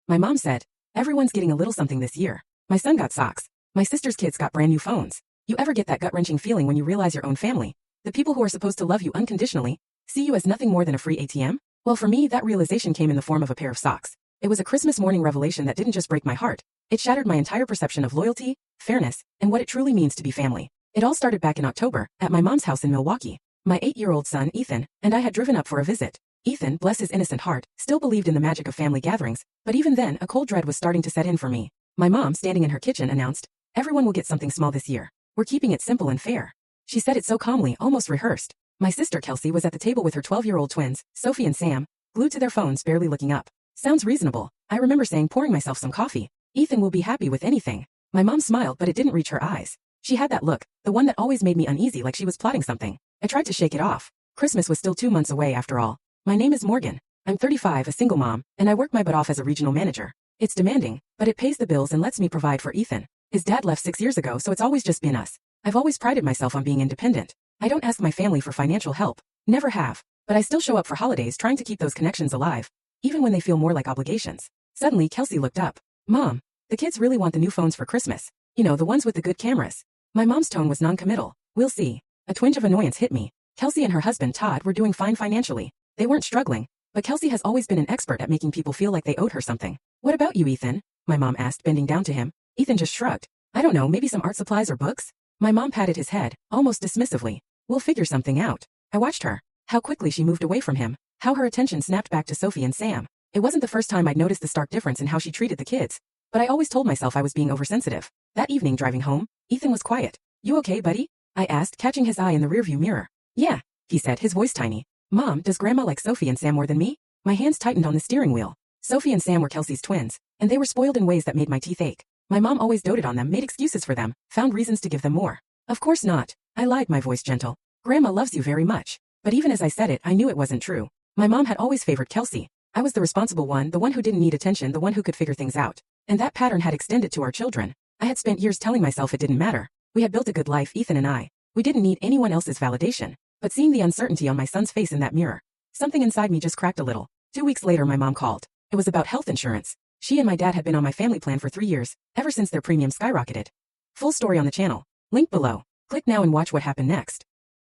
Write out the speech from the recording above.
My mom said, "Everyone's getting a little something this year. My son got socks. My sister's kids got brand new phones." You ever get that gut-wrenching feeling when you realize your own family, the people who are supposed to love you unconditionally, see you as nothing more than a free ATM? Well, for me, that realization came in the form of a pair of socks. It was a Christmas morning revelation that didn't just break my heart. It shattered my entire perception of loyalty, fairness, and what it truly means to be family. It all started back in October, at my mom's house in Milwaukee. My 8-year-old son, Ethan, and I had driven up for a visit. Ethan, bless his innocent heart, still believed in the magic of family gatherings, but even then, a cold dread was starting to set in for me. My mom, standing in her kitchen, announced, "Everyone will get something small this year. We're keeping it simple and fair." She said it so calmly, almost rehearsed. My sister Kelsey was at the table with her 12-year-old twins, Sophie and Sam, glued to their phones, barely looking up. "Sounds reasonable," I remember saying, pouring myself some coffee. "Ethan will be happy with anything." My mom smiled, but it didn't reach her eyes. She had that look, the one that always made me uneasy, like she was plotting something. I tried to shake it off. Christmas was still 2 months away after all. My name is Morgan. I'm 35, a single mom, and I work my butt off as a regional manager. It's demanding, but it pays the bills and lets me provide for Ethan. His dad left 6 years ago, so it's always just been us. I've always prided myself on being independent. I don't ask my family for financial help. Never have. But I still show up for holidays, trying to keep those connections alive, even when they feel more like obligations. Suddenly, Kelsey looked up. "Mom, the kids really want the new phones for Christmas. You know, the ones with the good cameras." My mom's tone was non-committal. "We'll see." A twinge of annoyance hit me. Kelsey and her husband, Todd, were doing fine financially. They weren't struggling, but Kelsey has always been an expert at making people feel like they owed her something. "What about you, Ethan?" my mom asked, bending down to him. Ethan just shrugged. "I don't know, maybe some art supplies or books?" My mom patted his head, almost dismissively. "We'll figure something out." I watched her. How quickly she moved away from him. How her attention snapped back to Sophie and Sam. It wasn't the first time I'd noticed the stark difference in how she treated the kids. But I always told myself I was being oversensitive. That evening driving home, Ethan was quiet. "You okay, buddy?" I asked, catching his eye in the rearview mirror. "Yeah," he said, his voice tiny. "Mom, does Grandma like Sophie and Sam more than me?" My hands tightened on the steering wheel. Sophie and Sam were Kelsey's twins, and they were spoiled in ways that made my teeth ache. My mom always doted on them, made excuses for them, found reasons to give them more. "Of course not." I lied, my voice gentle. "Grandma loves you very much." But even as I said it, I knew it wasn't true. My mom had always favored Kelsey. I was the responsible one, the one who didn't need attention, the one who could figure things out. And that pattern had extended to our children. I had spent years telling myself it didn't matter. We had built a good life, Ethan and I. We didn't need anyone else's validation. But seeing the uncertainty on my son's face in that mirror, something inside me just cracked a little. 2 weeks later, my mom called. It was about health insurance. She and my dad had been on my family plan for 3 years, ever since their premium skyrocketed. Full story on the channel. Link below. Click now and watch what happened next.